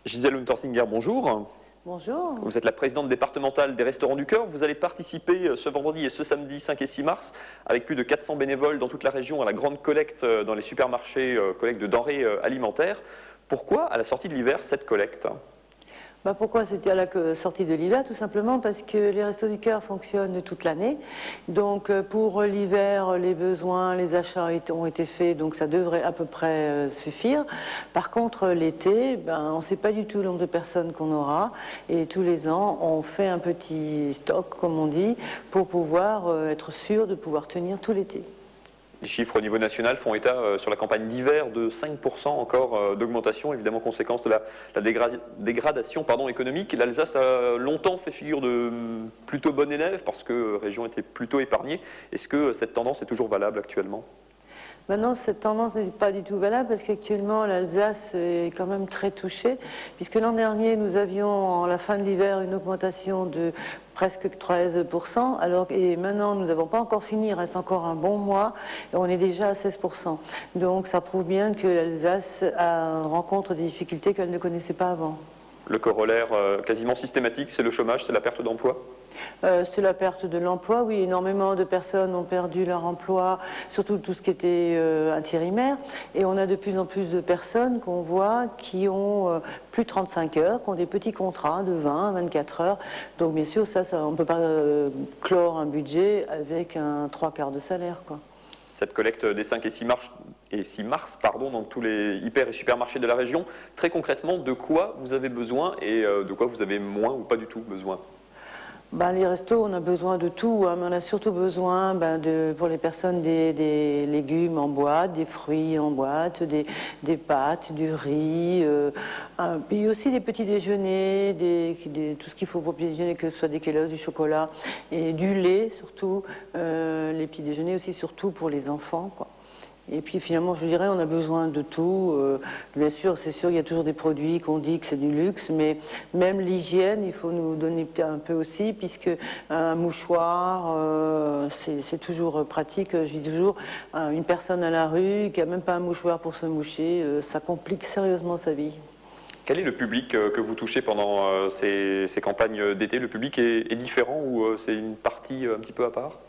Gisèle Untersinger, bonjour. Bonjour. Vous êtes la présidente départementale des Restaurants du Cœur. Vous allez participer ce vendredi et ce samedi 5 et 6 mars avec plus de 400 bénévoles dans toute la région à la grande collecte dans les supermarchés, collecte de denrées alimentaires. Pourquoi, à la sortie de l'hiver, cette collecte ? Pourquoi c'était à la sortie de l'hiver? Tout simplement parce que les Restos du Cœur fonctionnent toute l'année. Donc pour l'hiver, les besoins, les achats ont été faits, donc ça devrait à peu près suffire. Par contre, l'été, on ne sait pas du tout le nombre de personnes qu'on aura. Et tous les ans, on fait un petit stock, comme on dit, pour pouvoir être sûr de pouvoir tenir tout l'été. Les chiffres au niveau national font état sur la campagne d'hiver de 5% encore d'augmentation, évidemment conséquence de la dégradation économique. L'Alsace a longtemps fait figure de plutôt bon élève parce que la région était plutôt épargnée. Est-ce que cette tendance est toujours valable actuellement ? Maintenant, cette tendance n'est pas du tout valable parce qu'actuellement, l'Alsace est quand même très touchée, puisque l'an dernier, nous avions, à la fin de l'hiver, une augmentation de presque 13%, et maintenant, nous n'avons pas encore fini, il reste encore un bon mois, et on est déjà à 16%. Donc, ça prouve bien que l'Alsace rencontre des difficultés qu'elle ne connaissait pas avant. Le corollaire quasiment systématique, c'est le chômage, c'est la perte d'emploi ? C'est la perte de l'emploi, oui, énormément de personnes ont perdu leur emploi, surtout tout ce qui était intérimaire, et on a de plus en plus de personnes qu'on voit qui ont plus de 35 heures, qui ont des petits contrats de 20, 24 heures, donc bien sûr ça on ne peut pas clore un budget avec un 3/4 de salaire, quoi. Cette collecte des 5 et 6 mars, dans tous les hyper et supermarchés de la région, très concrètement, de quoi vous avez besoin et de quoi vous avez moins ou pas du tout besoin ? Les restos, on a besoin de tout, mais on a surtout besoin pour les personnes des légumes en boîte, des fruits en boîte, des pâtes, du riz, puis aussi des petits déjeuners, tout ce qu'il faut pour petit déjeuner, que ce soit des Kellogg's, du chocolat et du lait surtout, les petits déjeuners aussi surtout pour les enfants, quoi. Et puis finalement, je dirais, on a besoin de tout. Bien sûr, c'est sûr, il y a toujours des produits qu'on dit que c'est du luxe, mais même l'hygiène, il faut nous donner un peu aussi, puisque un mouchoir, c'est toujours pratique. Je dis toujours, une personne à la rue qui n'a même pas un mouchoir pour se moucher, ça complique sérieusement sa vie. Quel est le public que vous touchez pendant ces campagnes d'été? Le public est différent ou c'est une partie un petit peu à part?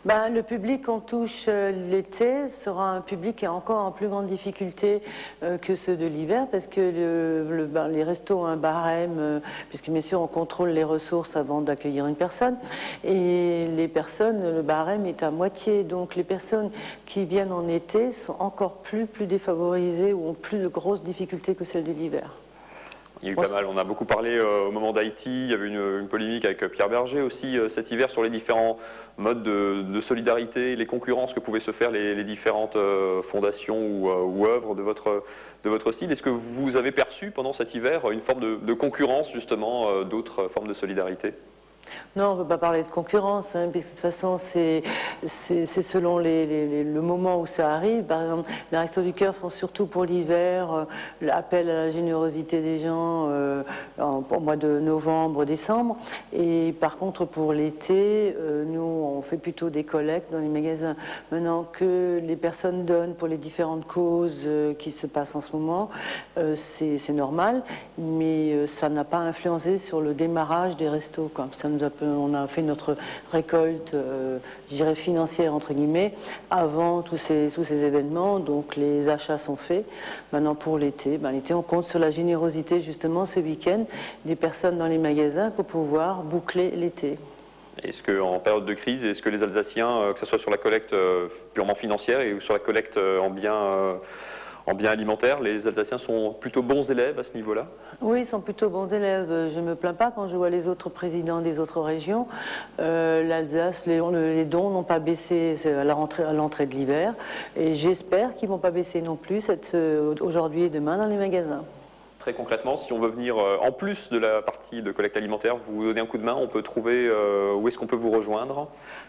Le public qu'on touche l'été sera un public qui est encore en plus grande difficulté que ceux de l'hiver, parce que les restos ont un barème, puisque bien sûr on contrôle les ressources avant d'accueillir une personne, et les personnes, le barème est à moitié, donc les personnes qui viennent en été sont encore plus défavorisées ou ont plus de grosses difficultés que celles de l'hiver. Il y a eu pas mal, on a beaucoup parlé au moment d'Haïti, il y avait une polémique avec Pierre Berger aussi cet hiver sur les différents modes de solidarité, les concurrences que pouvaient se faire les différentes fondations ou œuvres de votre style. Est-ce que vous avez perçu pendant cet hiver une forme de concurrence justement d'autres formes de solidarité ? Non, on ne peut pas parler de concurrence, puisque de toute façon, c'est selon le moment où ça arrive. Par exemple, les Restos du Cœur font surtout pour l'hiver l'appel à la générosité des gens au mois de novembre, décembre. Et par contre, pour l'été, nous, on fait plutôt des collectes dans les magasins. Maintenant que les personnes donnent pour les différentes causes qui se passent en ce moment, c'est normal, mais ça n'a pas influencé sur le démarrage des restos, quoi. On a fait notre récolte, je dirais financière entre guillemets, avant tous ces événements, donc les achats sont faits. Maintenant pour l'été, l'été on compte sur la générosité justement ce week-end des personnes dans les magasins pour pouvoir boucler l'été. Est-ce qu'en période de crise, est-ce que les Alsaciens, que ce soit sur la collecte purement financière ou sur la collecte en biens alimentaires, les Alsaciens sont plutôt bons élèves à ce niveau-là? Oui, ils sont plutôt bons élèves. Je ne me plains pas quand je vois les autres présidents des autres régions. L'Alsace, les dons n'ont pas baissé à l'entrée de l'hiver. Et j'espère qu'ils ne vont pas baisser non plus aujourd'hui et demain dans les magasins. Très concrètement, si on veut venir, en plus de la partie de collecte alimentaire, vous donner un coup de main, on peut trouver où est-ce qu'on peut vous rejoindre?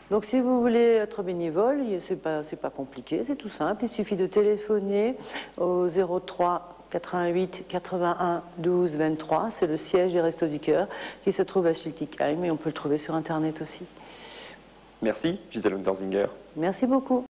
Donc si vous voulez être bénévole, c'est pas compliqué, c'est tout simple. Il suffit de téléphoner au 03 88 81 12 23. C'est le siège des Restos du Cœur qui se trouve à Schiltigheim, et on peut le trouver sur Internet aussi. Merci, Gisèle Untersinger. Merci beaucoup.